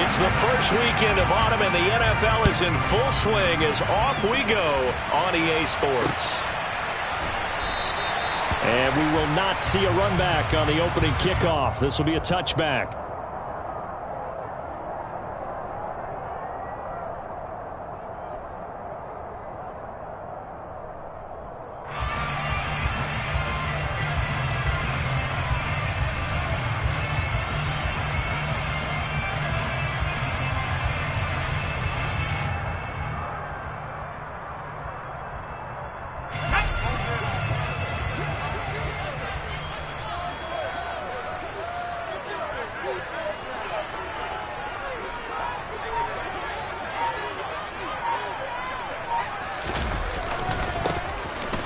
It's the first weekend of autumn, and the NFL is in full swing as off we go on EA Sports. And we will not see a run back on the opening kickoff. This will be a touchback.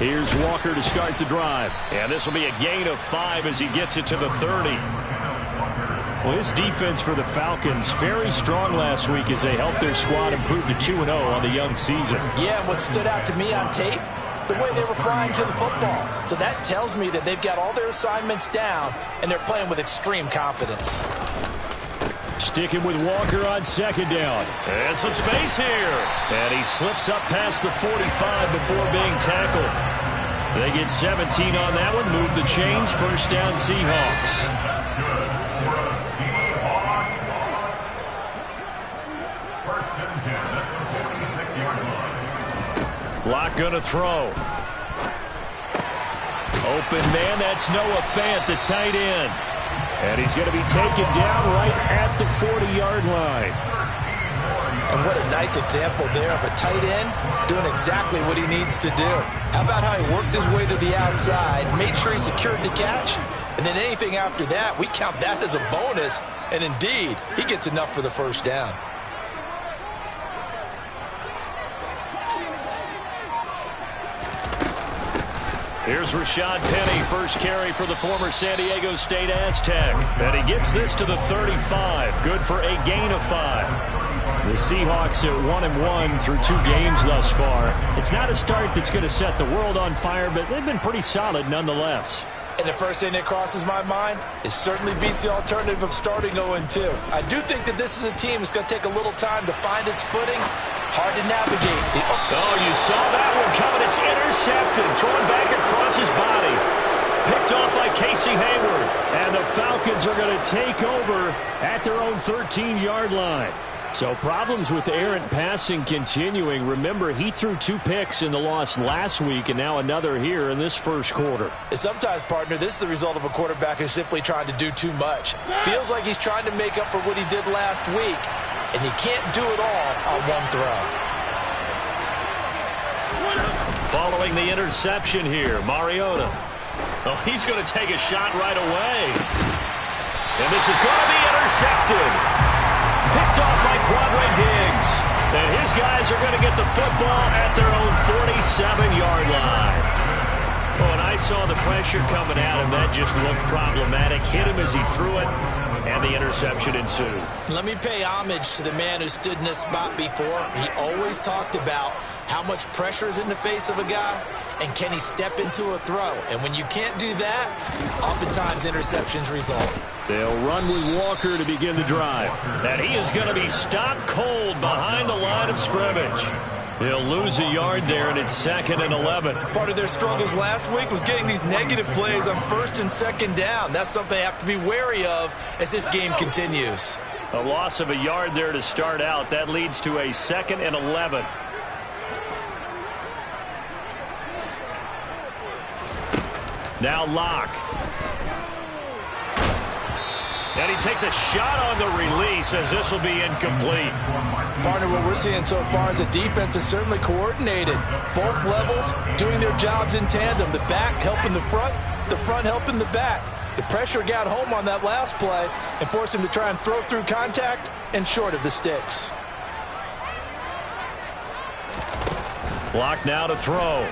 Here's Walker to start the drive. And this will be a gain of 5 as he gets it to the 30. Well, his defense for the Falcons very strong last week as they helped their squad improve to 2-0 on the young season. Yeah, and what stood out to me on tape, the way they were flying to the football. So that tells me that they've got all their assignments down, and they're playing with extreme confidence. Sticking with Walker on second down. And some space here. And he slips up past the 45 before being tackled. They get 17 on that one. Move the chains. First down, Seahawks. Lock going to throw. Open man. That's Noah Fant, the tight end. And he's going to be taken down right at the 40-yard line. And what a nice example there of a tight end doing exactly what he needs to do. How about how he worked his way to the outside, made sure he secured the catch, and then anything after that, we count that as a bonus. And indeed, he gets enough for the first down. Here's Rashad Penny, first carry for the former San Diego State Aztec. And he gets this to the 35. Good for a gain of 5. The Seahawks at 1-1 through 2 games thus far. It's not a start that's going to set the world on fire, but they've been pretty solid nonetheless. And the first thing that crosses my mind, it certainly beats the alternative of starting 0-2. I do think that this is a team that's going to take a little time to find its footing. Hard to navigate. Oh, you saw that one coming. It's intercepted. Thrown back across his body. Picked off by Casey Hayward. And the Falcons are going to take over at their own 13-yard line. So problems with errant passing continuing. Remember, he threw 2 picks in the loss last week and now another here in this first quarter. And sometimes, partner, this is the result of a quarterback who's simply trying to do too much. Feels like he's trying to make up for what he did last week, and he can't do it all on one throw. Following the interception here, Mariota. Oh, he's going to take a shot right away. And this is going to be intercepted. Picked off by Quandre Diggs. And his guys are going to get the football at their own 47-yard line. Oh, and I saw the pressure coming at him. That just looked problematic. Hit him as he threw it, and the interception ensued. Let me pay homage to the man who stood in this spot before. He always talked about how much pressure is in the face of a guy, and can he step into a throw? And when you can't do that, oftentimes interceptions result. They'll run with Walker to begin the drive. And he is going to be stopped cold behind the line of scrimmage. He'll lose a yard there, and it's 2nd and 11. Part of their struggles last week was getting these negative plays on 1st and 2nd down. That's something they have to be wary of as this game continues. A loss of a yard there to start out. That leads to a 2nd and 11. Now Locke. And he takes a shot on the release as this will be incomplete. Partner, what we're seeing so far is a defense that's certainly coordinated. Both levels doing their jobs in tandem. The back helping the front helping the back. The pressure got home on that last play and forced him to try and throw through contact and short of the sticks. Locke now to throw.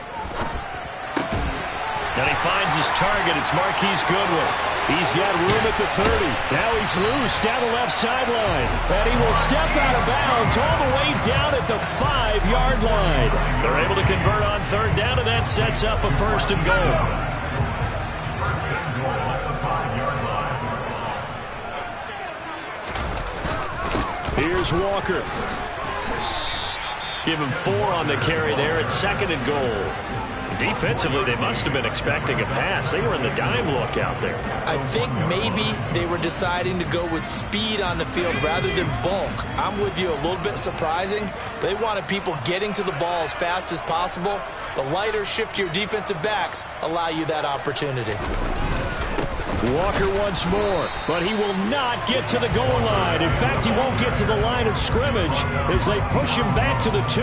And he finds his target. It's Marquise Goodwin. He's got room at the 30. Now he's loose down the left sideline. And he will step out of bounds all the way down at the 5-yard line. They're able to convert on 3rd down, and that sets up a 1st and goal. Here's Walker. Give him 4 on the carry there at 2nd and goal. Defensively, they must have been expecting a pass. They were in the dime look out there. I think maybe they were deciding to go with speed on the field rather than bulk. I'm with you, a little bit surprising. They wanted people getting to the ball as fast as possible. The lighter, shiftier defensive backs allow you that opportunity. Walker once more, but he will not get to the goal line. In fact, he won't get to the line of scrimmage as they push him back to the 2.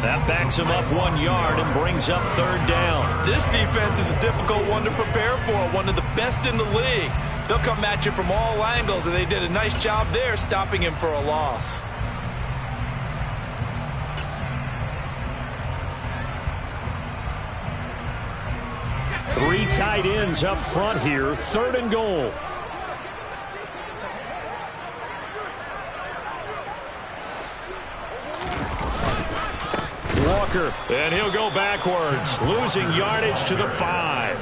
That backs him up 1 yard and brings up 3rd down. This defense is a difficult one to prepare for, one of the best in the league. They'll come at you from all angles, and they did a nice job there stopping him for a loss. Three tight ends up front here, 3rd and goal. Walker, and he'll go backwards, losing yardage to the 5.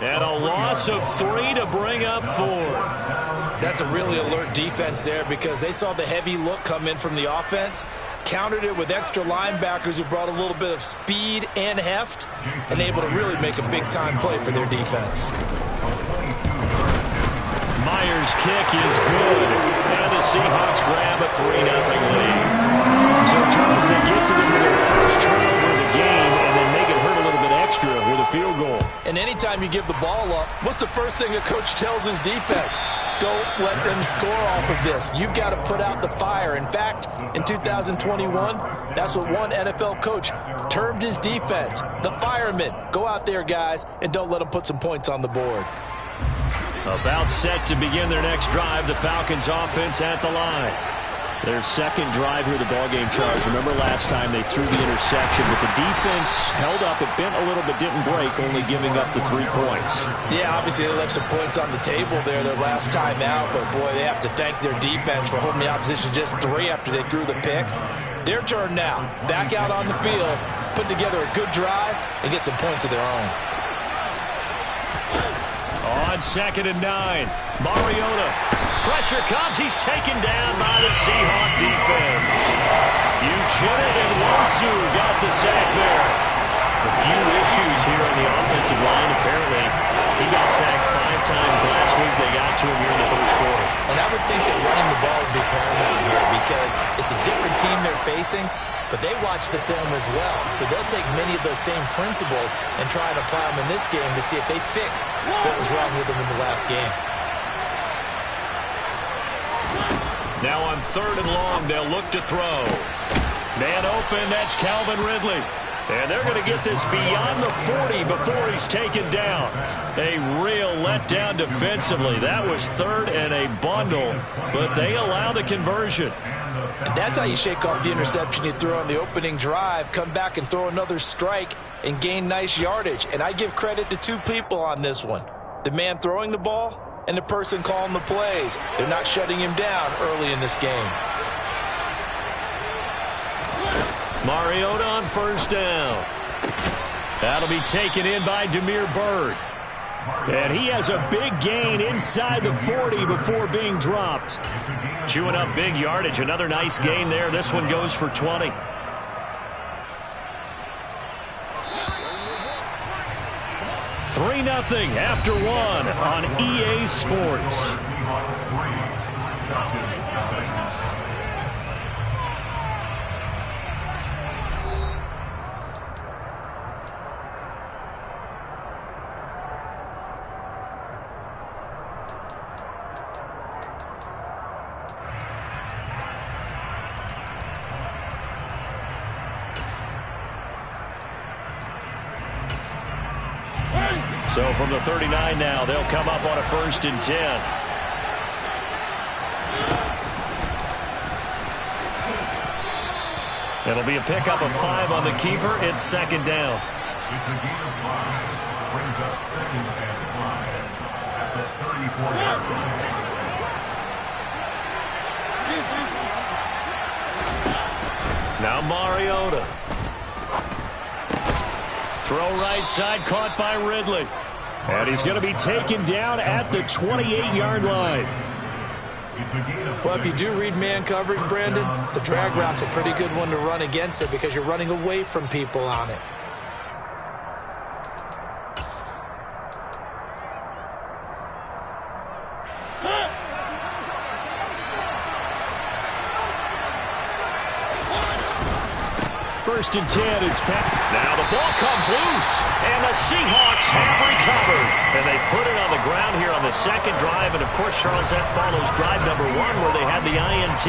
And a loss of 3 to bring up 4. That's a really alert defense there because they saw the heavy look come in from the offense, countered it with extra linebackers who brought a little bit of speed and heft, and able to really make a big-time play for their defense. Myers' kick is good, and the Seahawks grab a 3-0 lead. So, Charles, they get to them with their first turnover of the game and then make it hurt a little bit extra with a field goal. And anytime you give the ball up, what's the first thing a coach tells his defense? Don't let them score off of this. You've got to put out the fire. In fact, in 2021, that's what one NFL coach termed his defense, the firemen. Go out there, guys, and don't let them put some points on the board. About set to begin their next drive, the Falcons offense at the line. Their second drive here, the ballgame, Charles. Remember last time they threw the interception, but the defense held up. It bent a little but didn't break, only giving up the 3 points. Yeah, obviously they left some points on the table there their last time out, but boy, they have to thank their defense for holding the opposition just 3 after they threw the pick. Their turn now. Back out on the field, put together a good drive, and get some points of their own. On 2nd and 9, Mariota. Pressure comes. He's taken down by the Seahawk defense. Uchenna and Nwosu got the sack there. A few issues here on the offensive line. Apparently, he got sacked 5 times last week. They got to him here in the first quarter. And I would think that running the ball would be paramount here because it's a different team they're facing, but they watch the film as well. So they'll take many of those same principles and try and apply them in this game to see if they fixed what was wrong with them in the last game. Now on 3rd and long, they'll look to throw. Man open, that's Calvin Ridley. And they're going to get this beyond the 40 before he's taken down. A real letdown defensively. That was 3rd and a bundle, but they allow the conversion. And that's how you shake off the interception you threw on the opening drive, come back and throw another strike and gain nice yardage. And I give credit to 2 people on this one. The man throwing the ball and the person calling the plays. They're not shutting him down early in this game. Mariota on 1st down. That'll be taken in by Damiere Byrd. And he has a big gain inside the 40 before being dropped. Chewing up big yardage. Another nice gain there. This one goes for 20. Three 3-0 after 1 on EA Sports. So from the 39 now, they'll come up on a 1st and 10. It'll be a pickup of 5 on the keeper. It's 2nd down. It's a gain of 5. Brings up 2nd and 5 at the 34-yard line. Now Mariota. Throw right side, caught by Ridley. And he's going to be taken down at the 28-yard line. It's a gain of Well, if you do read man coverage, Brandon, the drag route's a pretty good one to run against it because you're running away from people on it. First and 10, it's Pat. Now the ball comes loose, and the Seahawks have recovered. And they put it on the ground here on the second drive. And, of course, Charles, that follows drive number 1 where they had the INT.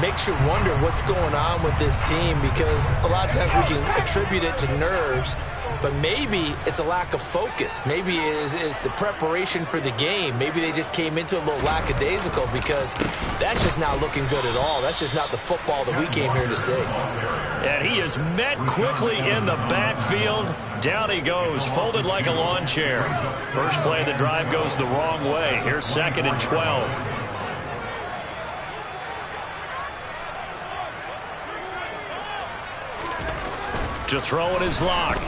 Makes you wonder what's going on with this team because a lot of times we can attribute it to nerves, but maybe it's a lack of focus. Maybe it's the preparation for the game. Maybe they just came into a little lackadaisical because that's just not looking good at all. That's just not the football that we came here to see. And he is met quickly in the backfield. Down he goes, folded like a lawn chair. First play of the drive goes the wrong way. Here's 2nd and 12. To throw it is Locke.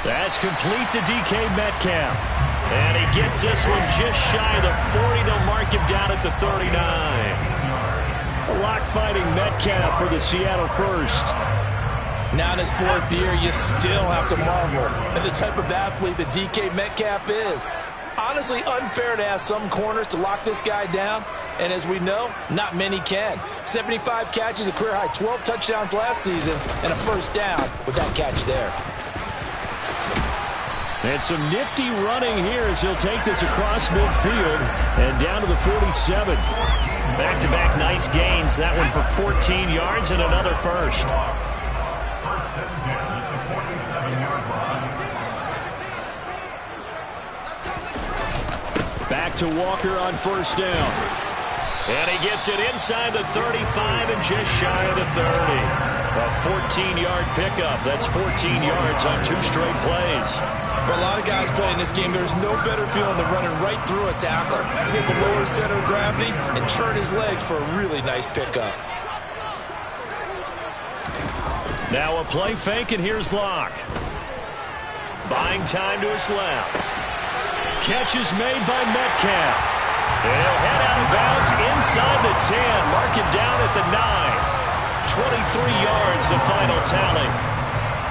That's complete to DK Metcalf. And he gets this one just shy of the 40. They'll mark him down at the 39. Locke fighting Metcalf for the Seattle first. Now in his 4th year, you still have to marvel at the type of athlete that DK Metcalf is. Honestly, unfair to ask some corners to lock this guy down. And as we know, not many can. 75 catches, a career high 12 touchdowns last season, and a first down with that catch there. And some nifty running here as he'll take this across midfield and down to the 47. Back-to-back nice gains. That one for 14 yards and another first. First and 10 at the 47-yard line. Back to Walker on first down. And he gets it inside the 35 and just shy of the 30. A 14-yard pickup. That's 14 yards on 2 straight plays. For a lot of guys playing this game, there's no better feeling than running right through a tackle. He's able to lower his center of gravity and churn his legs for a really nice pickup. Now a play fake, and here's Locke. Buying time to his left. Catch is made by Metcalf. And he'll head out of bounds inside the 10. Mark him down at the 9. 23 yards, the final tally.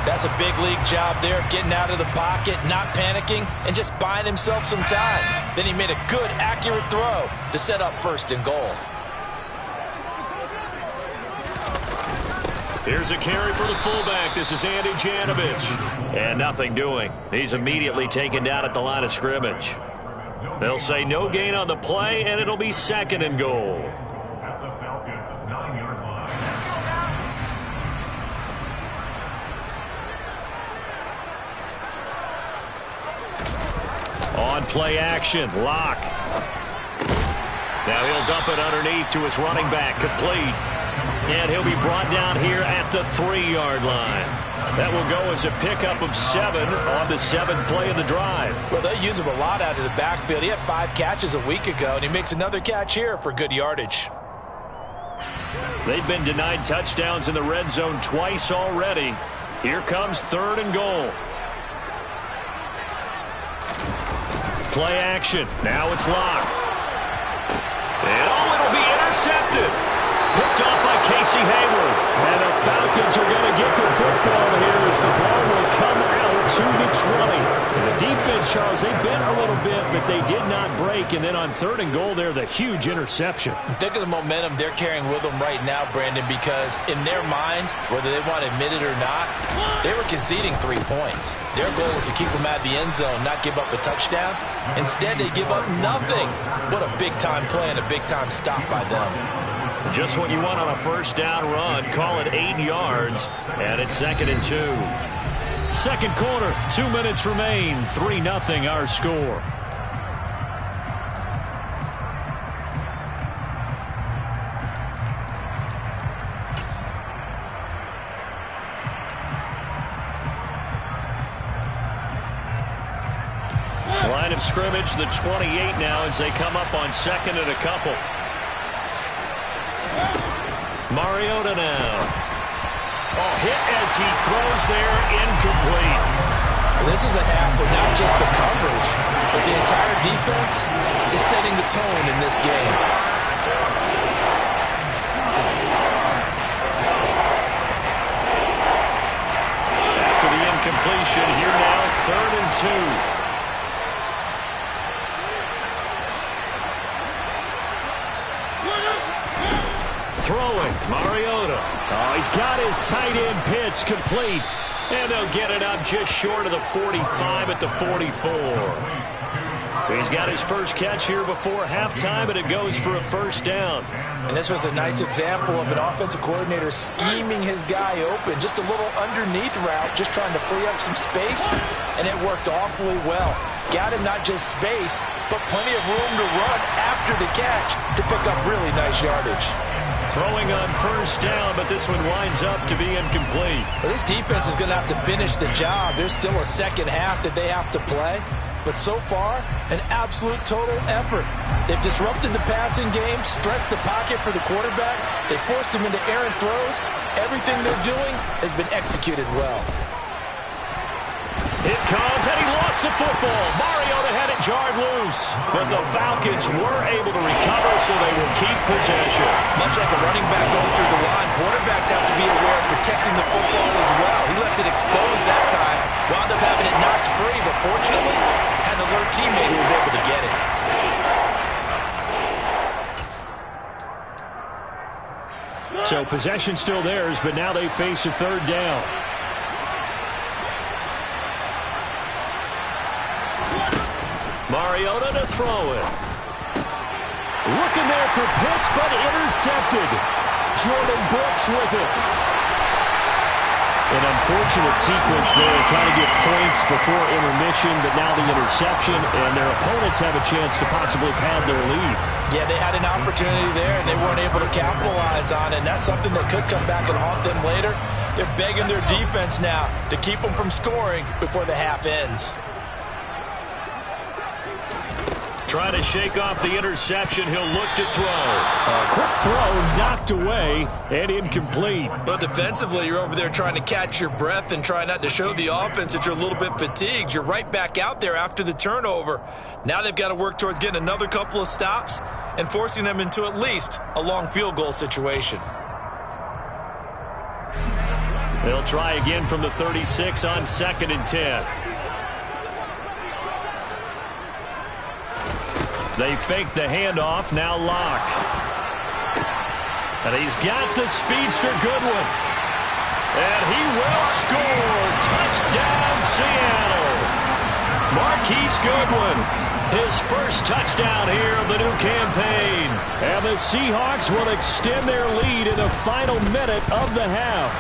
That's a big league job there of getting out of the pocket, not panicking, and just buying himself some time. Then he made a good, accurate throw to set up 1st and goal. Here's a carry for the fullback. This is Andy Janovich. And nothing doing. He's immediately taken down at the line of scrimmage. They'll say no gain on the play, and it'll be 2nd and goal. At the Falcons' 9-yard line. On play action, Locke. Now he'll dump it underneath to his running back, complete. And he'll be brought down here at the 3-yard line. That will go as a pickup of 7 on the 7th play of the drive. Well, they use him a lot out of the backfield. He had 5 catches a week ago, and he makes another catch here for good yardage. They've been denied touchdowns in the red zone twice already. Here comes 3rd and goal. Play action. Now it's Locke. And it'll be intercepted. Picked off by Casey Hayward. And the Falcons are going to get the football here as the ball will come out to the 20. And the defense, Charles, they bent a little bit, but they did not break. And then on 3rd and goal there, the huge interception. Think of the momentum they're carrying with them right now, Brandon, because in their mind, whether they want to admit it or not, they were conceding 3 points. Their goal was to keep them out of the end zone, not give up a touchdown. Instead, they give up nothing. What a big-time play and a big-time stop by them. Just what you want on a first down run. Call it 8 yards, and it's 2nd and 2. Second quarter, 2 minutes remain. 3-0 our score. Line of scrimmage, the 28 now as they come up on 2nd and a couple. Mariota now. Oh, hit as he throws there, incomplete. Well, this is a half with not just the coverage, but the entire defense is setting the tone in this game. After the incompletion, here now, 3rd and 2. Throwing, Mariota. Oh, he's got his tight end pitch complete. And they'll get it up just short of the 45 at the 44. He's got his first catch here before halftime, and it goes for a first down. And this was a nice example of an offensive coordinator scheming his guy open. Just a little underneath route, just trying to free up some space, and it worked awfully well. Got him not just space, but plenty of room to run after the catch to pick up really nice yardage. Throwing on first down, but this one winds up to be incomplete. Well, this defense is going to have to finish the job. There's still a second half that they have to play. But so far, an absolute total effort. They've disrupted the passing game, stressed the pocket for the quarterback. They forced him into errant throws. Everything they're doing has been executed well. It comes, and he lost the football. Mariota had it jarred loose. But the Falcons were able to recover, so they will keep possession. Much like a running back going through the line, quarterbacks have to be aware of protecting the football as well. He left it exposed that time, wound up having it knocked free, but fortunately, had an alert teammate who was able to get it. So possession still theirs, but now they face a 3rd down. Mariota to throw it. Looking there for Pitts, but intercepted. Jordan Brooks with it. An unfortunate sequence there, trying to get points before intermission, but now the interception, and their opponents have a chance to possibly pad their lead. Yeah, they had an opportunity there, and they weren't able to capitalize on it, and that's something that could come back and haunt them later. They're begging their defense now to keep them from scoring before the half ends. Trying to shake off the interception. He'll look to throw. A quick throw knocked away and incomplete. But defensively, you're over there trying to catch your breath and try not to show the offense that you're a little bit fatigued. You're right back out there after the turnover. Now they've got to work towards getting another couple of stops and forcing them into at least a long field goal situation. They'll try again from the 36 on 2nd and 10. They fake the handoff, now Locke. And he's got the speedster Goodwin. And he will score. Touchdown, Seattle. Marquise Goodwin, his first touchdown here of the new campaign. And the Seahawks will extend their lead in the final minute of the half.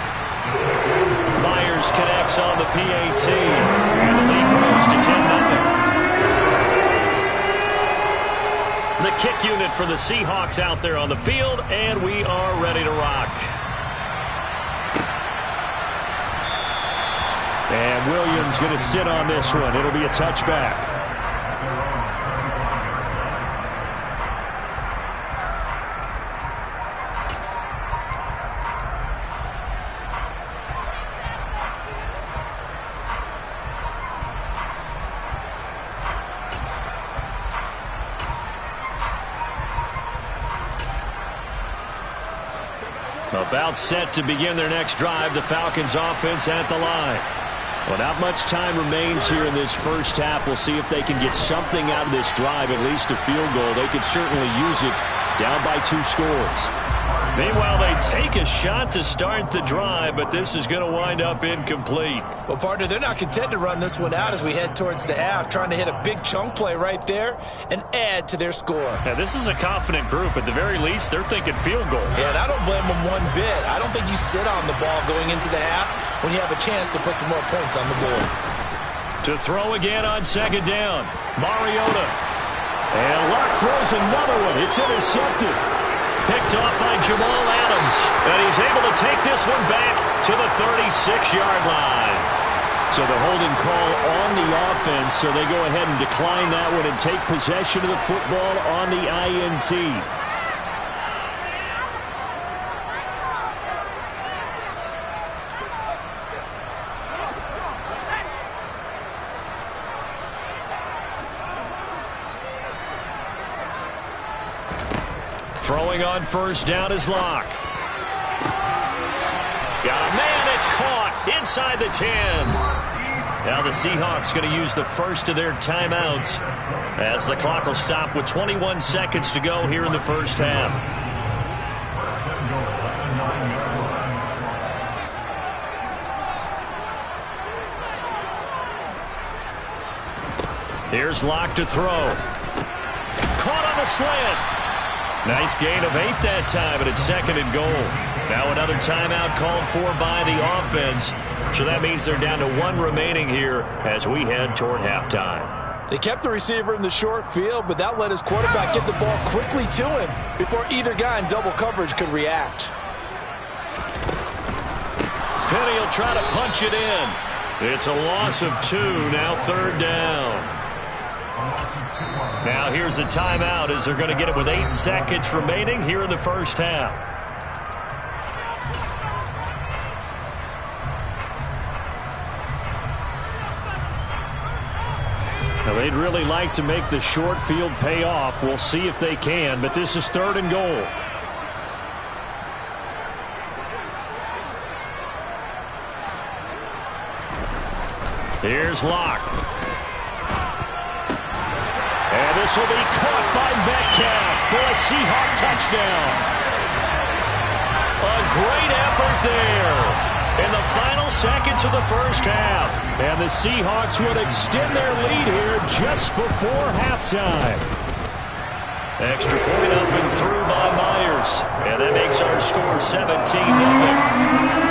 Myers connects on the PAT. And the lead grows to 10-0. The kick unit for the Seahawks out there on the field, and we are ready to rock. And Williams going to sit on this one. It'll be a touchback. About set to begin their next drive, the Falcons offense at the line. Well, not much time remains here in this first half. We'll see if they can get something out of this drive, at least a field goal. They could certainly use it down by 2 scores. Meanwhile, they take a shot to start the drive, but this is going to wind up incomplete. Well, partner, they're not content to run this one out as we head towards the half, trying to hit a big chunk play right there and add to their score. Yeah, this is a confident group. At the very least, they're thinking field goal. Yeah, and I don't blame them one bit. I don't think you sit on the ball going into the half when you have a chance to put some more points on the board. To throw again on 2nd down, Mariota. And Locke throws another one. It's intercepted. Picked off by Jamal Adams. And he's able to take this one back to the 36-yard line. So the holding call on the offense, so they go ahead and decline that one and take possession of the football on the INT. Throwing on first down is Locke. Got a man, it's caught inside the 10. Now the Seahawks going to use the first of their timeouts as the clock will stop with 21 seconds to go here in the first half. Here's Locke to throw. Caught on the slant. Nice gain of 8 that time, and it's second and goal. Now another timeout called for by the offense. So that means they're down to 1 remaining here as we head toward halftime. They kept the receiver in the short field, but that let his quarterback get the ball quickly to him before either guy in double coverage could react. Penny will try to punch it in. It's a loss of 2, now third down. Now here's a timeout as they're going to get it with 8 seconds remaining here in the first half. Now they'd really like to make the short field pay off. We'll see if they can, but this is third and goal. Here's Locke. And this will be caught by Metcalf for a Seahawk touchdown. A great effort there in the final seconds of the first half. And the Seahawks would extend their lead here just before halftime. Extra point up and through by Myers. And that makes our score 17-0.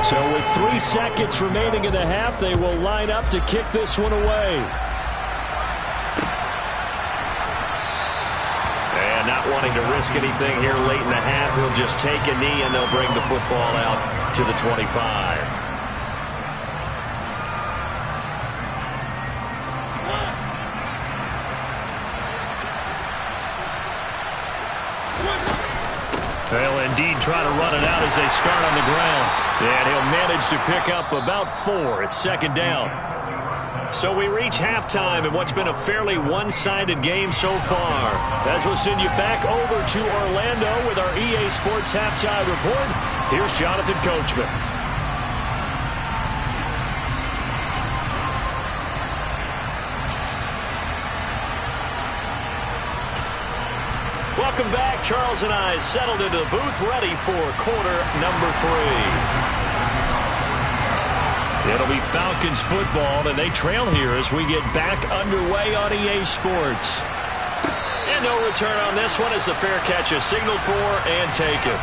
So with 3 seconds remaining in the half, they will line up to kick this one away. And not wanting to risk anything here late in the half, he'll just take a knee and they'll bring the football out to the 25. They'll indeed try to run it out as they start on the ground. And he'll manage to pick up about 4. It's second down. So we reach halftime in what's been a fairly one-sided game so far. As we'll send you back over to Orlando with our EA Sports Halftime Report, here's Jonathan Coachman. Welcome back. Charles and I settled into the booth ready for quarter number 3. It'll be Falcons football, and they trail here as we get back underway on EA Sports. And no return on this one as the fair catch is signaled for and taken.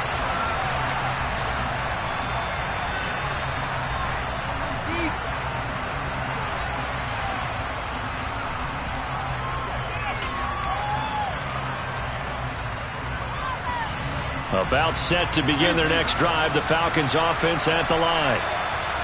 About set to begin their next drive, the Falcons offense at the line.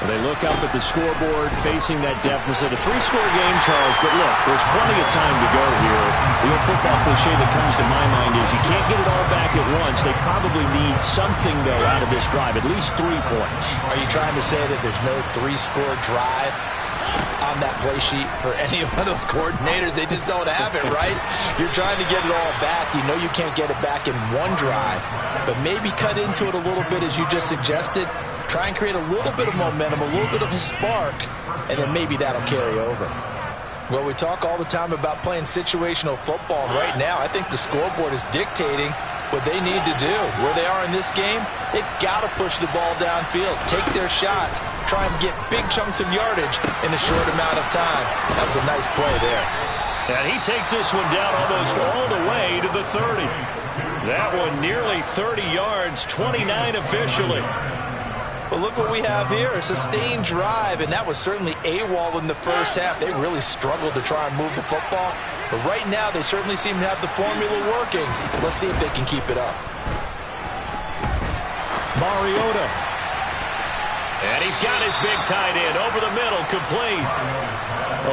They look up at the scoreboard, facing that deficit. A 3-score game, Charles, but look, there's plenty of time to go here. The old football cliche that comes to my mind is you can't get it all back at once. They probably need something, though, out of this drive, at least 3 points. Are you trying to say that there's no 3-score drive on that play sheet for any one of those coordinators? They just don't have it, right? You're trying to get it all back. You know you can't get it back in one drive, but maybe cut into it a little bit as you just suggested. Try and create a little bit of momentum, a little bit of a spark, and then maybe that'll carry over. Well, we talk all the time about playing situational football. Right now, I think the scoreboard is dictating what they need to do. Where they are in this game, they've got to push the ball downfield, take their shots, try and get big chunks of yardage in a short amount of time. That was a nice play there. And he takes this one down almost all the way to the 30. That one nearly 30 yards, 29 officially. But look what we have here, a sustained drive, and that was certainly AWOL in the first half. They really struggled to try and move the football. But right now, they certainly seem to have the formula working. Let's see if they can keep it up. Mariota. And he's got his big tight end over the middle, complete.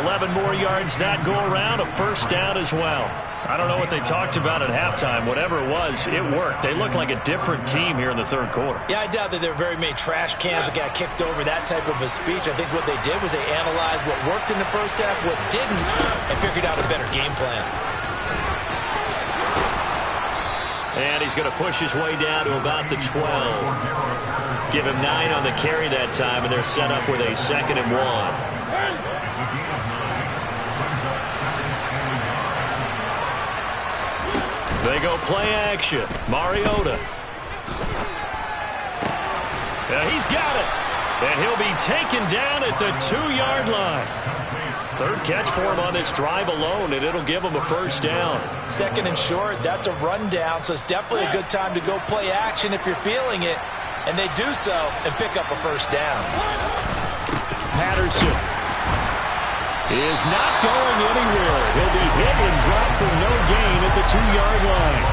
11 more yards that go around, a first down as well. I don't know what they talked about at halftime. Whatever it was, it worked. They look like a different team here in the third quarter. Yeah, I doubt that there are very many trash cans that got kicked over, that type of a speech. I think what they did was they analyzed what worked in the first half, what didn't, and figured out a better game plan. And he's going to push his way down to about the 12. Give him 9 on the carry that time, and they're set up with a 2nd and 1. They go play action. Mariota. He's got it. And he'll be taken down at the 2-yard line. 3rd catch for him on this drive alone, and it'll give him a 1st down. 2nd and short, that's a rundown, so it's definitely a good time to go play action if you're feeling it. And they do so and pick up a 1st down. Patterson is not going anywhere. He'll be hit and dropped for no gain at the 2-yard line.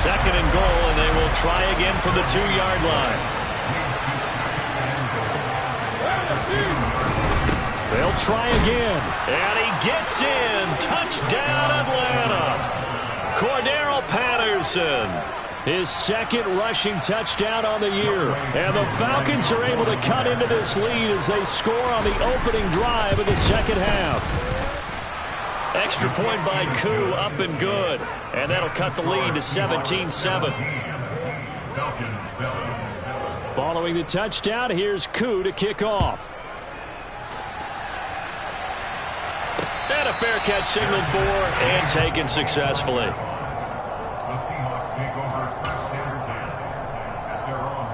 2nd and goal, and they will try again from the 2-yard line. They'll try again. And he gets in. Touchdown, Atlanta. Cordero Patterson. His 2nd rushing touchdown on the year. And the Falcons are able to cut into this lead as they score on the opening drive of the 2nd half. Extra point by Koo, up and good. And that'll cut the lead to 17-7. Following the touchdown, here's Koo to kick off. And a fair catch signaled for and taken successfully. The Seahawks take over first and 10 at their own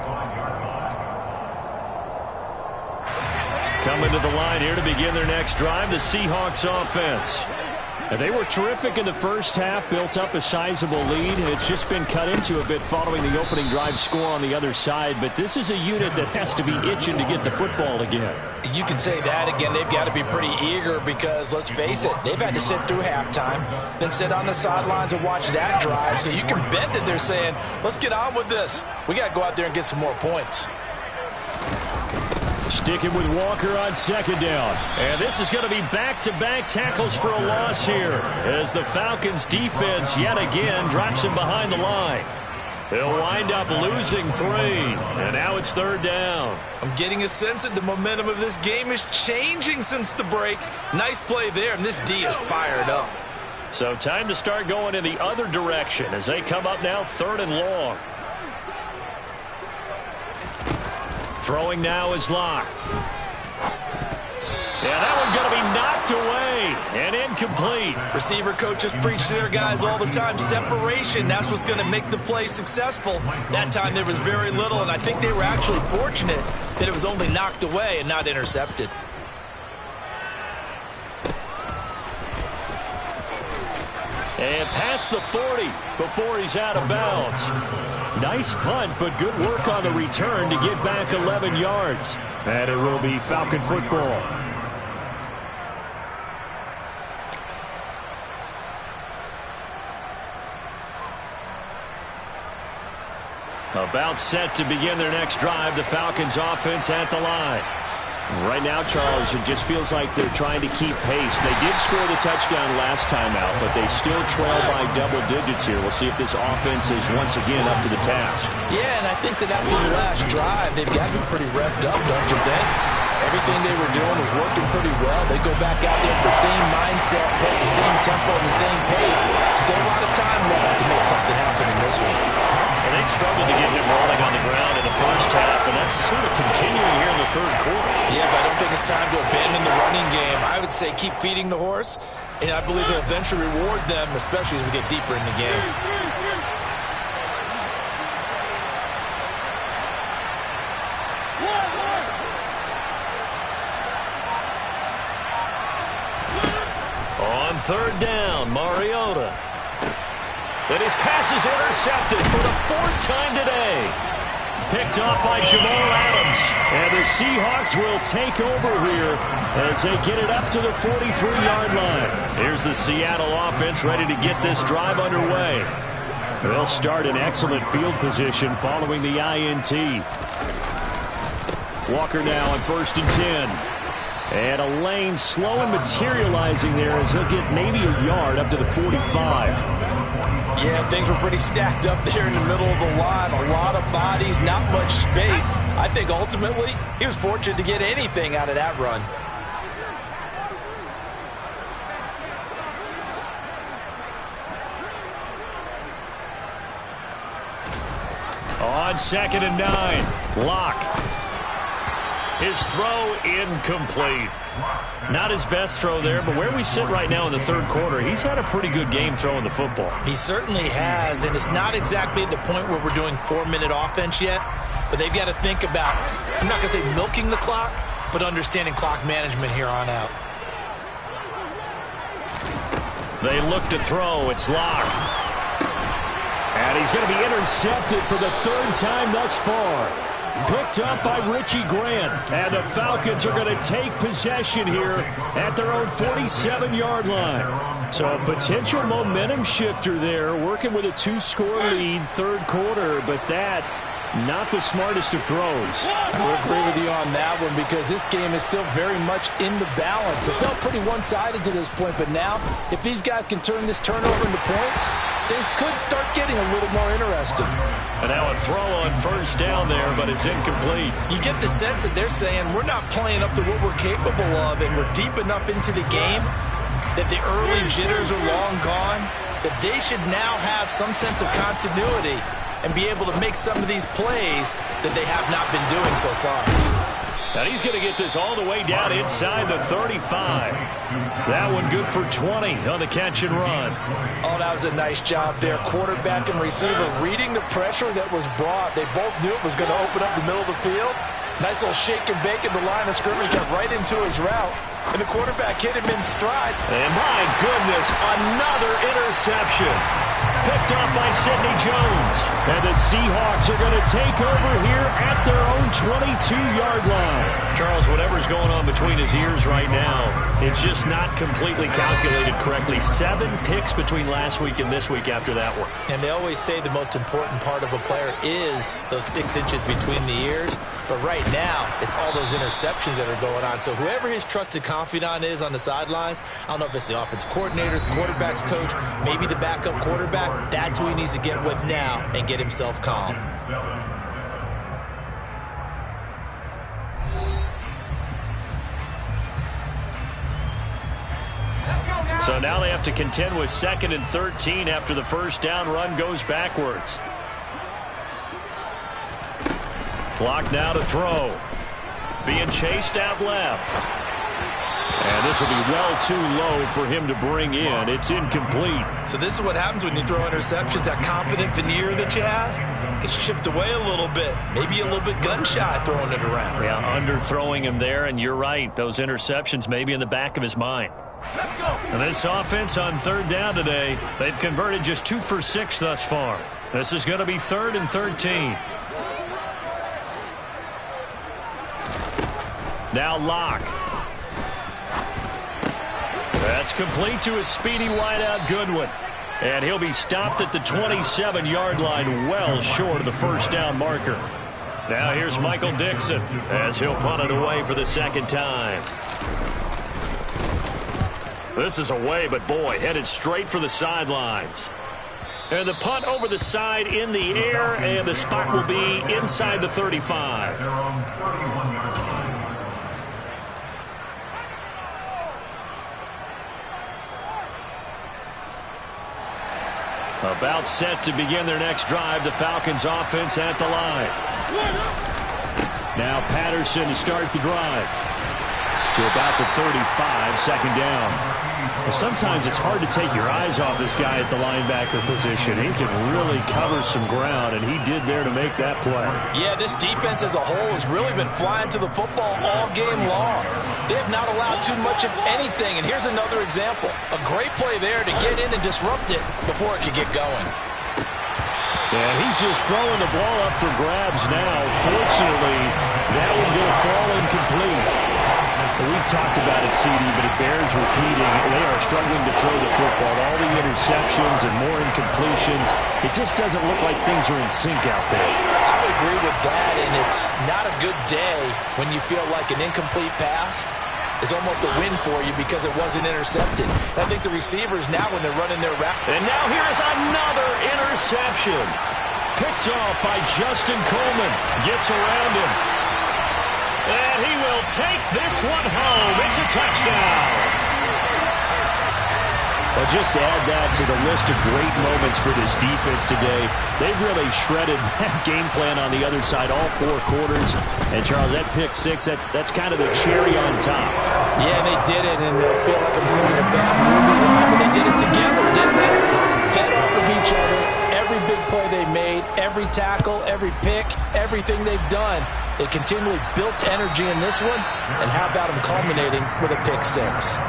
25-yard line. Coming to the line here to begin their next drive, the Seahawks offense. And they were terrific in the first half, built up a sizable lead, and it's just been cut into a bit following the opening drive score on the other side. But this is a unit that has to be itching to get the football again. You can say that again. They've got to be pretty eager because, let's face it, they've had to sit through halftime, then sit on the sidelines and watch that drive. So you can bet that they're saying, let's get on with this. We got to go out there and get some more points. Sticking with Walker on 2nd down. And this is going to be back-to-back tackles for a loss here as the Falcons defense yet again drops him behind the line. They'll wind up losing 3, and now it's 3rd down. I'm getting a sense that the momentum of this game is changing since the break. Nice play there, and this D is fired up. So time to start going in the other direction as they come up now 3rd and long. Throwing now is Locke. Yeah, that one going to be knocked away and incomplete. Receiver coaches preach to their guys all the time. Separation, that's what's going to make the play successful. That time there was very little, and I think they were actually fortunate that it was only knocked away and not intercepted. And past the 40 before he's out of bounds. Nice punt, but good work on the return to get back 11 yards. And it will be Falcon football. About set to begin their next drive, the Falcons offense at the line. Right now, Charles, it just feels like they're trying to keep pace. They did score the touchdown last time out, but they still trail by double digits here. We'll see if this offense is once again up to the task. Yeah, and I think that after the last drive, they've got to be pretty revved up, don't you think? Everything they were doing was working pretty well. They go back out there with the same mindset, play the same tempo, and the same pace. Still a lot of time left to make something happen in this one. And they struggled to get him rolling on the ground in the first half, and that's sort of continuing here in the 3rd quarter. Yeah, but I don't think it's time to abandon the running game. I would say keep feeding the horse, and I believe they'll eventually reward them, especially as we get deeper in the game. On 3rd down, Mariota. And his pass is intercepted for the 4th time today. Picked off by Jamal Adams. And the Seahawks will take over here as they get it up to the 43-yard line. Here's the Seattle offense ready to get this drive underway. They'll start in excellent field position following the INT. Walker now on 1st and 10. And a lane slow and materializing there as he'll get maybe a yard up to the 45. Yeah, things were pretty stacked up there in the middle of the line. A lot of bodies, not much space. I think ultimately he was fortunate to get anything out of that run. On 2nd and 9, Locke. His throw incomplete. Not his best throw there, but where we sit right now in the third quarter, he's had a pretty good game throwing the football. He certainly has, and it's not exactly at the point where we're doing 4-minute offense yet, but they've got to think about, I'm not going to say milking the clock, but understanding clock management here on out. They look to throw. It's Locke. And he's going to be intercepted for the third time thus far. Picked up by Richie Grant. And the Falcons are going to take possession here at their own 47-yard line. So a potential momentum shifter there, working with a 2-score lead, third quarter, but that not the smartest of throws. I would agree with you on that one because this game is still very much in the balance. It felt pretty one-sided to this point, but now if these guys can turn this turnover into points, things could start getting a little more interesting. And now a throw on first down there, but it's incomplete. You get the sense that they're saying we're not playing up to what we're capable of, and we're deep enough into the game that the early jitters are long gone, that they should now have some sense of continuity and be able to make some of these plays that they have not been doing so far. Now he's going to get this all the way down inside the 35. That one good for 20 on the catch and run. Oh, that was a nice job there. Quarterback and receiver reading the pressure that was brought. They both knew it was going to open up the middle of the field. Nice little shake and bake in the line of scrimmage, got right into his route. And the quarterback hit him in stride. And my goodness, another interception. Picked up by Sidney Jones. And the Seahawks are going to take over here at their own 22-yard line. Charles, whatever's going on between his ears right now, it's just not completely calculated correctly. 7 picks between last week and this week after that one. And they always say the most important part of a player is those 6 inches between the ears. But right now, it's all those interceptions that are going on. So whoever his trusted confidant is on the sidelines, I don't know if it's the offense coordinator, the quarterback's coach, maybe the backup quarterback, that's who he needs to get with now and get himself calm. So now they have to contend with 2nd and 13 after the first down run goes backwards. Clock now to throw. Being chased out left. And this will be well too low for him to bring in. It's incomplete. So this is what happens when you throw interceptions. That confident veneer that you have gets chipped away a little bit. Maybe a little bit gun-shy throwing it around. Yeah, underthrowing him there, and you're right. Those interceptions may be in the back of his mind. And this offense on third down today, they've converted just 2 for 6 thus far. This is going to be 3rd and 13. Now Locke. That's complete to a speedy wideout Goodwin. And he'll be stopped at the 27-yard line, well short of the first down marker. Now here's Michael Dixon as he'll punt it away for the second time. This is away, but boy, headed straight for the sidelines. And the punt over the side in the air, and the spot will be inside the 35. About set to begin their next drive, the Falcons offense at the line. Now Patterson to start the drive. To about the 35, second down. Sometimes it's hard to take your eyes off this guy at the linebacker position. He can really cover some ground, and he did there to make that play. Yeah, this defense as a whole has really been flying to the football all game long. They have not allowed too much of anything, and here's another example. A great play there to get in and disrupt it before it could get going. And he's just throwing the ball up for grabs now. Fortunately, that one going to fall incomplete. We've talked about it, CD, but it bears repeating. They are struggling to throw the football. All the interceptions and more incompletions. It just doesn't look like things are in sync out there. I would agree with that, and it's not a good day when you feel like an incomplete pass is almost a win for you because it wasn't intercepted. I think the receivers now, when they're running their route. And now here's another interception. Picked off by Justin Coleman. Gets around him. And he will take this one home. It's a touchdown. A just add that to the list of great moments for this defense today. They've really shredded that game plan on the other side all 4 quarters. And, Charles, that pick 6, that's kind of the cherry on top. Yeah, they did it, and I feel like I'm quoting a bad movie line, but they did it together, didn't they? Fed off of each other. Every big play they made, every tackle, every pick, everything they've done, they continually built energy in this one, and how about them culminating with a pick 6?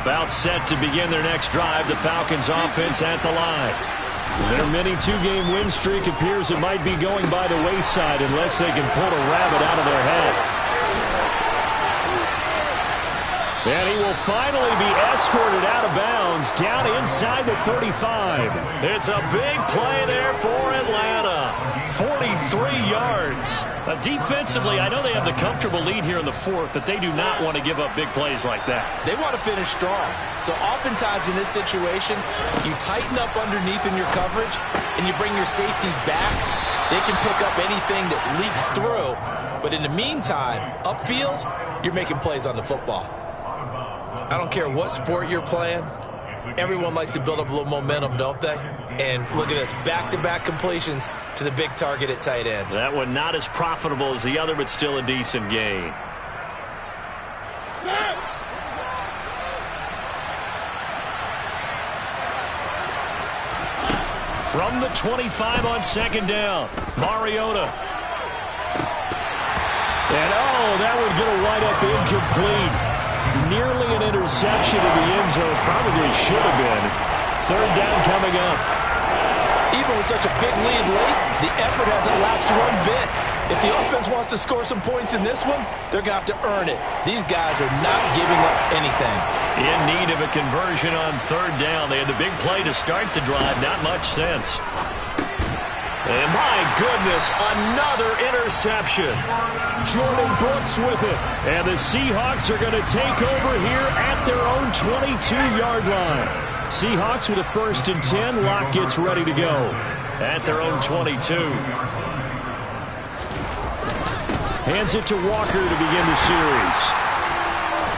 About set to begin their next drive, the Falcons offense at the line. Their mini 2-game win streak appears it might be going by the wayside unless they can pull a rabbit out of their hat. And he will finally be escorted out of bounds down inside the 35. It's a big play there for Atlanta. 43 yards. Defensively, I know they have the comfortable lead here in the 4th, but they do not want to give up big plays like that. They want to finish strong. So oftentimes in this situation, you tighten up underneath in your coverage, and you bring your safeties back. They can pick up anything that leaks through. But in the meantime, upfield, you're making plays on the football. I don't care what sport you're playing. Everyone likes to build up a little momentum, don't they? And look at this, back-to-back completions to the big target at tight end. That one not as profitable as the other, but still a decent gain. From the 25 on 2nd down, Mariota. And that one's going to wind up incomplete. Nearly an interception in the end zone. Probably should have been. 3rd down coming up. Even with such a big lead late, the effort hasn't lapsed one bit. If the offense wants to score some points in this one, they're going to have to earn it. These guys are not giving up anything. In need of a conversion on 3rd down. They had the big play to start the drive. Not much sense. And my goodness, another interception. Jordan Brooks with it. And the Seahawks are going to take over here at their own 22-yard line. Seahawks with a 1st and 10. Locke gets ready to go at their own 22. Hands it to Walker to begin the series.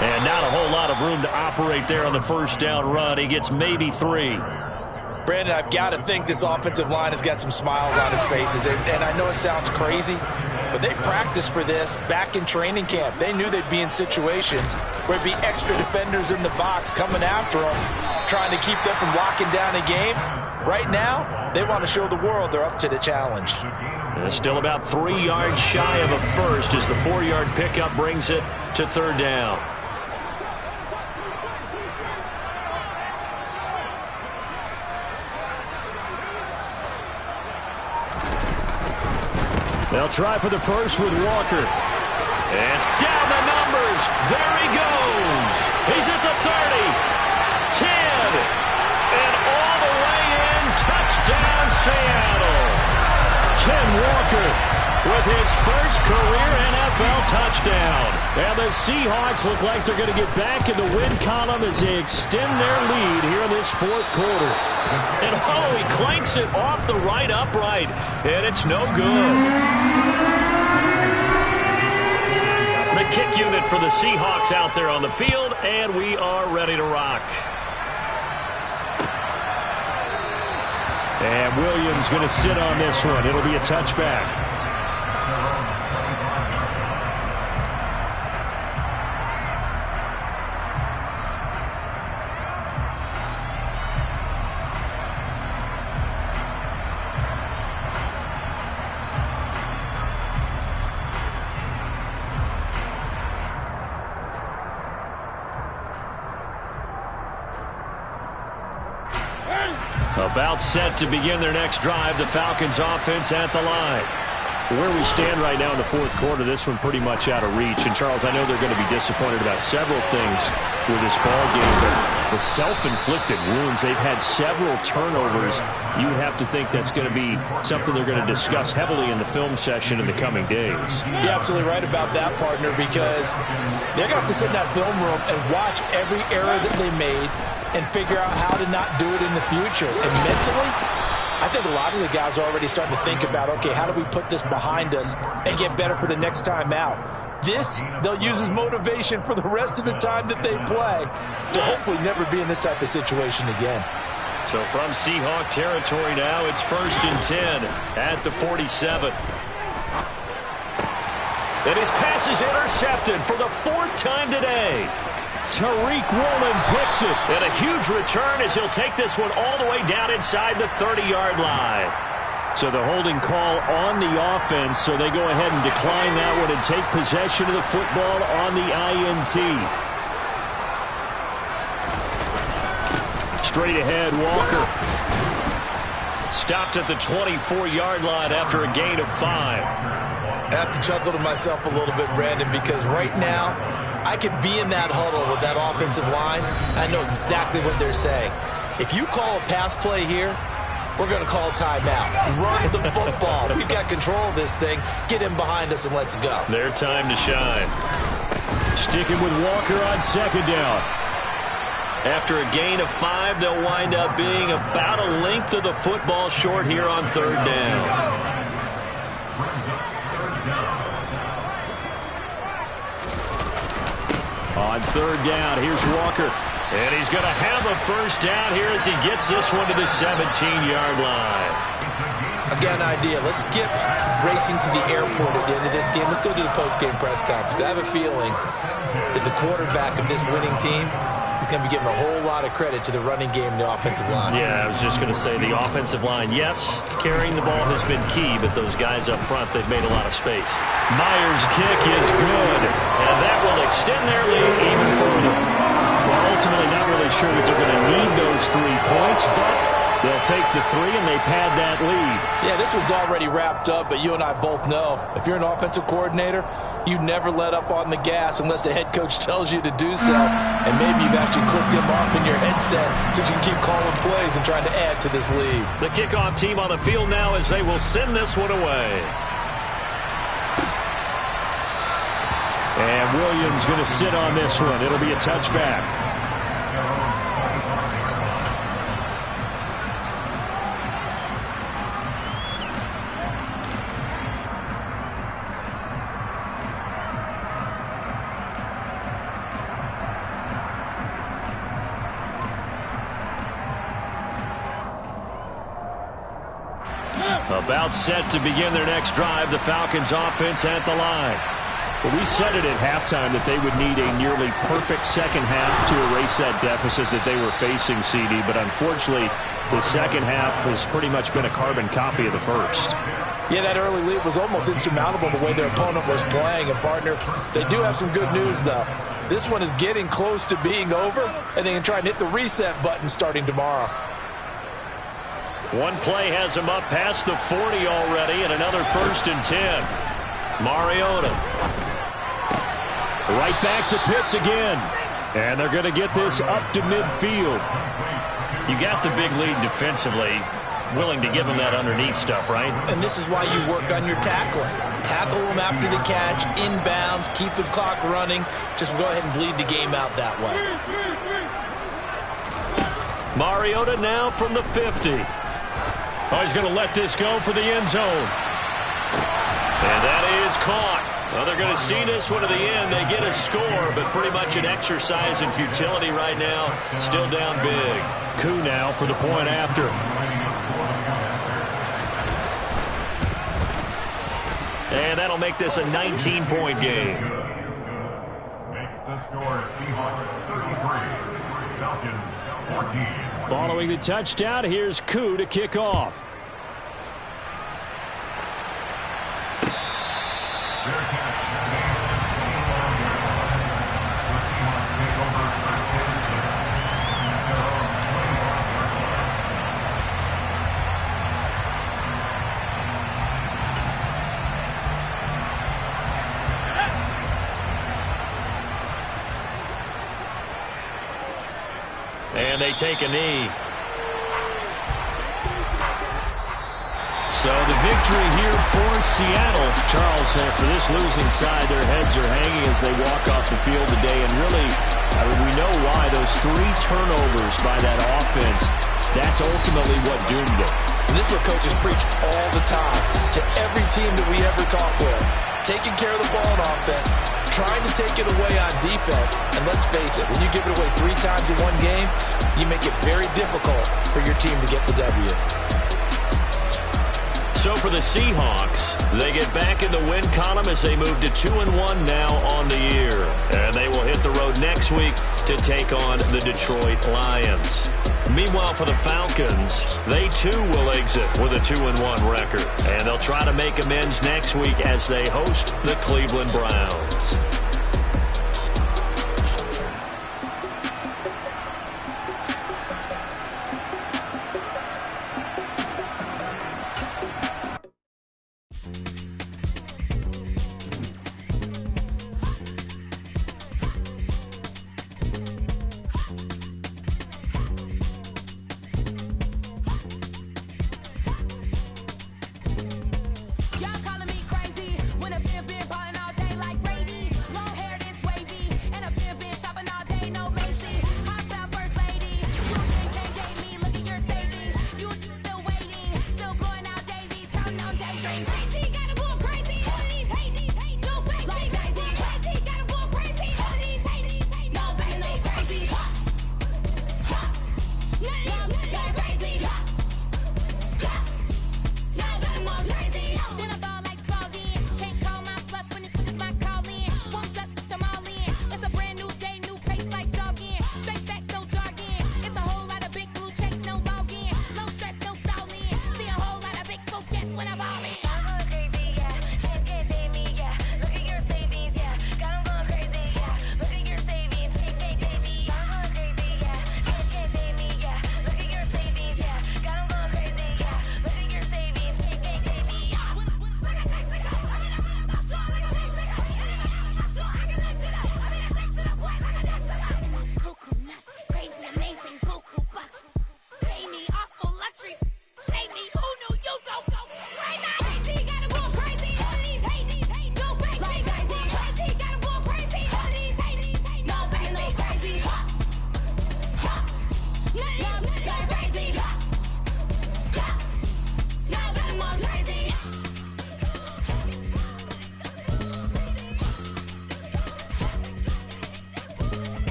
And not a whole lot of room to operate there on the 1st down run. He gets maybe 3. Brandon, I've got to think this offensive line has got some smiles on its faces. And I know it sounds crazy, but they practiced for this back in training camp. They knew they'd be in situations where there'd be extra defenders in the box coming after them, trying to keep them from locking down a game. Right now, they want to show the world they're up to the challenge. And still about 3 yards shy of a first as the 4-yard pickup brings it to 3rd down. They'll try for the first with Walker. It's down the numbers. There he goes. He's at the 30, 10, and all the way in. Touchdown, Seattle. Ken Walker with his first career NFL touchdown. And the Seahawks look like they're going to get back in the win column as they extend their lead here in this 4th quarter. And he clanks it off the right upright, and it's no good. The kick unit for the Seahawks out there on the field, and we are ready to rock. And Williams going to sit on this one. It'll be a touchback. About set to begin their next drive, the Falcons offense at the line. Where we stand right now in the fourth quarter, this one pretty much out of reach. And, Charles, I know they're going to be disappointed about several things with this ball game, but the self-inflicted wounds, they've had several turnovers. You would have to think that's going to be something they're going to discuss heavily in the film session in the coming days. You're absolutely right about that, partner, because they're going to have to sit in that film room and watch every error that they made and figure out how to not do it in the future. And mentally, I think a lot of the guys are already starting to think about, okay, how do we put this behind us and get better for the next time out? This, they'll use as motivation for the rest of the time that they play to hopefully never be in this type of situation again. So from Seahawk territory now, it's 1st and 10 at the 47. And his pass is intercepted for the 4th time today. Tariq Woolen picks it. And a huge return as he'll take this one all the way down inside the 30-yard line. So the holding call on the offense, so they go ahead and decline that one and take possession of the football on the INT. Straight ahead, Walker. Stopped at the 24-yard line after a gain of 5. I have to chuckle to myself a little bit, Brandon, because right now I could be in that huddle with that offensive line. I know exactly what they're saying. If you call a pass play here, we're going to call a timeout. Run the football. We've got control of this thing. Get him behind us and let's go. Their time to shine. Sticking with Walker on 2nd down. After a gain of 5, they'll wind up being about a length of the football short here on 3rd down. On 3rd down, here's Walker. And he's going to have a 1st down here as he gets this one to the 17-yard line. Again, idea. Let's skip racing to the airport at the end of this game. Let's go to the post-game press conference. I have a feeling that the quarterback of this winning team is going to be giving a whole lot of credit to the running game and the offensive line. Yeah, I was just going to say the offensive line, yes, carrying the ball has been key, but those guys up front, they've made a lot of space. Myers' kick is good, and that will extend their lead even further. Well, ultimately not really sure that they're going to need those 3 points, but they'll take the 3 and they pad that lead. Yeah, this one's already wrapped up, but you and I both know if you're an offensive coordinator, you never let up on the gas unless the head coach tells you to do so. And maybe you've actually clicked him off in your headset so you can keep calling plays and trying to add to this lead. The kickoff team on the field now as they will send this one away. And Williams going to sit on this one. It'll be a touchback. About set to begin their next drive, the Falcons offense at the line. Well, we said it at halftime that they would need a nearly perfect second half to erase that deficit that they were facing, CD. But unfortunately, the second half has pretty much been a carbon copy of the first. Yeah, that early lead was almost insurmountable the way their opponent was playing. And, partner, they do have some good news, though. This one is getting close to being over, and they can try and hit the reset button starting tomorrow. One play has him up past the 40 already, and another 1st and 10. Mariota. Right back to Pitts again. And they're going to get this up to midfield. You got the big lead defensively. Willing to give them that underneath stuff, right? And this is why you work on your tackling. Tackle them after the catch, inbounds, keep the clock running. Just go ahead and bleed the game out that way. Mariota now from the 50. Oh, he's going to let this go for the end zone. And that is caught. Well, they're going to see this one to the end. They get a score, but pretty much an exercise in futility right now. Still down big. Koo now for the point after. And that'll make this a 19-point game. Makes the score Seahawks 33, Falcons 14. Following the touchdown, here's Koo to kick off. And they take a knee. So the victory here for Seattle. Charles, for this losing side, their heads are hanging as they walk off the field today. And really, we know why. Those 3 turnovers by that offense, that's ultimately what doomed it. And this is what coaches preach all the time to every team that we ever talk with. Taking care of the ball on offense, trying to take it away on defense. And let's face it, when you give it away 3 times in one game, you make it very difficult for your team to get the W. So for the Seahawks, they get back in the win column as they move to 2-1 now on the year. And they will hit the road next week to take on the Detroit Lions. Meanwhile, for the Falcons, they too will exit with a 2-1 record. And they'll try to make amends next week as they host the Cleveland Browns.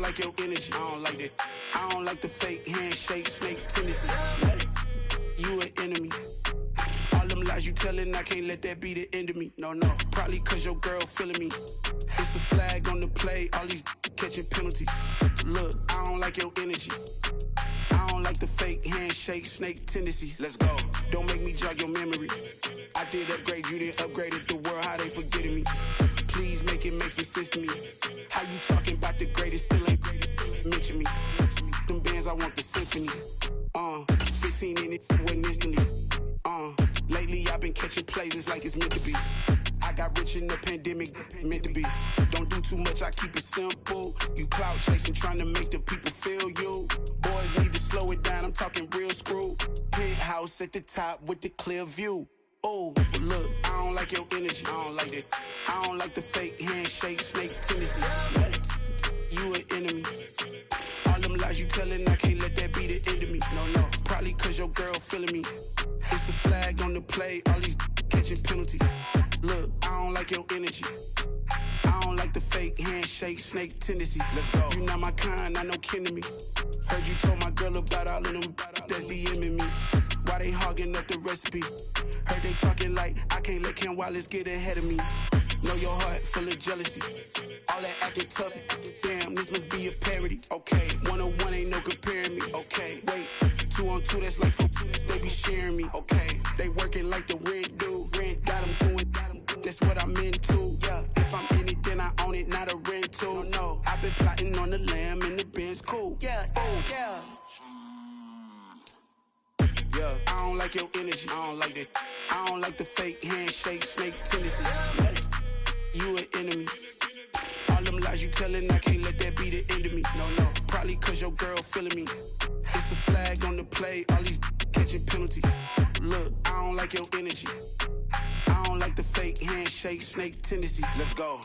like your energy. I don't like that. I don't like the fake handshake, snake tendency. You an enemy. All them lies you telling, I can't let that be the end of me. No, no. Probably cause your girl feeling me. It's a flag on the play, all these catching penalties. Look, I don't like your energy. I don't like the fake handshake, snake tendency. Let's go. Don't make me jog your memory. I did upgrade, you didn't upgrade it. The world, how they forgetting me. Please make it make some sense to me. How you talking about the greatest, still ain't greatest, mention me. Them bands, I want the symphony. 15 in it, wasn't instantly. Lately I've been catching plays, it's like it's meant to be. I got rich in the pandemic, meant to be. Don't do too much, I keep it simple. You clout chasing, trying to make the people feel you. Boys need to slow it down, I'm talking real screw. Penthouse at the top with the clear view. Oh, look, I don't like your energy. I don't like that. I don't like the fake handshake, snake tendency. You an enemy. All them lies you telling, I can't let that be the end of me. No, no, probably cause your girl feeling me. It's a flag on the play, all these catching penalties. Look, I don't like your energy. I don't don't like the fake handshake, snake tendency. Let's go. You not my kind, I know kidding me. Heard you told my girl about all of them that's DMing me. Why they hogging up the recipe? Heard they talking like I can't let Ken Wallace get ahead of me. Know your heart full of jealousy. All that acting tough, damn, this must be a parody. Okay, 1-on-1 ain't no comparing me. Okay, wait, 2-on-2, that's like 4, they be sharing me. Okay, they working like the rent dude. Rent got them doing, that's what I'm into. Yeah, if I'm in it, then I own it, not a rental. No, I've been plotting on the lamb and the Benz cool. Yeah, oh, yeah. Yeah, I don't like your energy, I don't like that. I don't like the fake handshake, snake tendency. You an enemy. All them lies you telling, I can't let that be the end of me. No, probably cause your girl feeling me. It's a flag on the play, all these catching penalties. Look, I don't like your energy. I don't like the fake handshake, snake tendency. Let's go.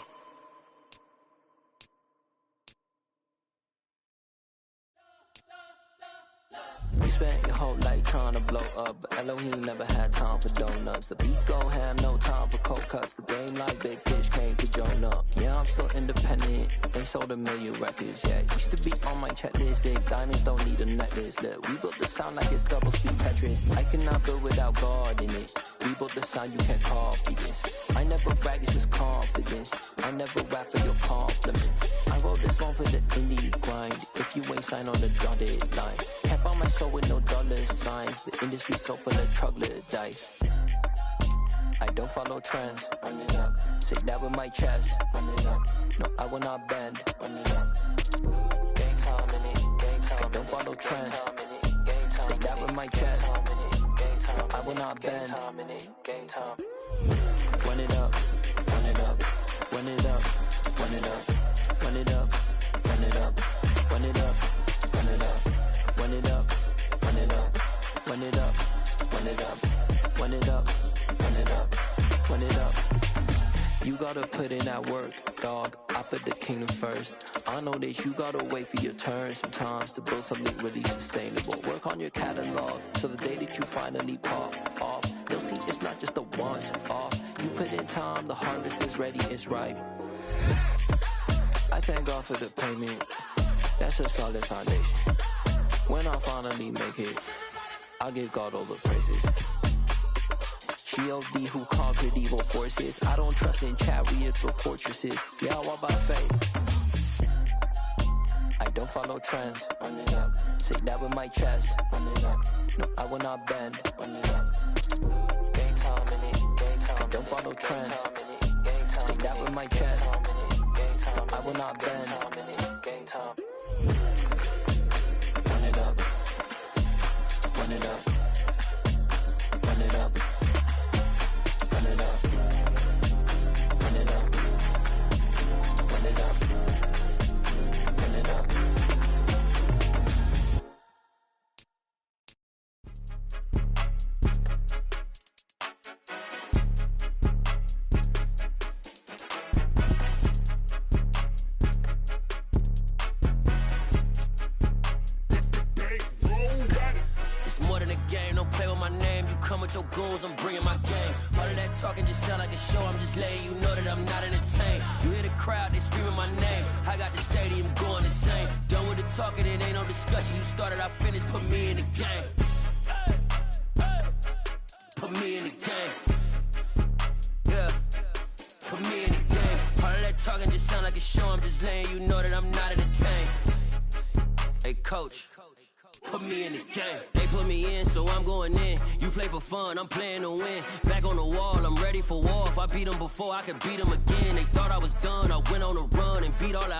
We spent your whole life trying to blow up, but Elohim never had time for donuts. The beat go ham, no time for cold cuts. The game like Big Fish came to join up. Yeah, I'm still independent. They sold 1 million records. Yeah, used to be on my checklist. Big diamonds don't need a necklace. Look, we built the sound like it's double speed Tetris. I cannot build without God in it. We built the sound, you can't copy this. I never brag, it's just confidence. I never rap for your compliments. I wrote this one for the indie grind. If you ain't signed on the dotted line, can't buy my soul with no dollar signs. The industry so full of troglodytes. I don't follow trends. Run it up. Say that with my chest. Run it up. No, I will not bend. Run it up. Gang time in it. Gang time. I don't follow trends. Say that with my chest. No, I will not bend. Gang time. Run it up. Run it up. Run it up. Run it up. Run it up. Run it up. Run it up. Run it up. Run it up. Run it up. Run it up. Run it up. Run it up. Run it up. Run it up. You gotta put in that work, dog. I put the kingdom first. I know that you gotta wait for your turn sometimes to build something really sustainable. Work on your catalog, so the day that you finally pop off, you'll see it's not just a once off. You put in time, the harvest is ready, it's ripe. I thank God for the payment. That's a solid foundation. When I finally make it, I'll give God all the praises. G.O.D. who conquered evil forces. I don't trust in chariots or fortresses. Yeah, I walk by faith. I don't follow trends. Run it up. Say that with my chest. Run it up. No, I will not bend. Run it up. Gang time in it. Gang time. I don't follow trends. Say that with my chest. No, I will not bend. Gang time. Run it up. Run it up. Run it up. Run it up. Run it up. Run it up. Run it up. Come with your goons, I'm bringing my gang. All of that talking just sound like a show. I'm just letting you know that I'm not entertained. You hear the crowd, they screaming my name. I got the stadium going insane. Done with the talking, it ain't no discussion. You started, I finished, put me in the game. Put me in the game. Yeah, put me in the game. All of that talking just sound like a show. I'm just letting you know that I'm not entertained. Hey, coach. Put me in the game. They put me in, so I'm going in. You play for fun, I'm playing to win. Back on the wall, I'm ready for war. If I beat them before, I could beat them again. They thought I was done, I went on a run and beat all the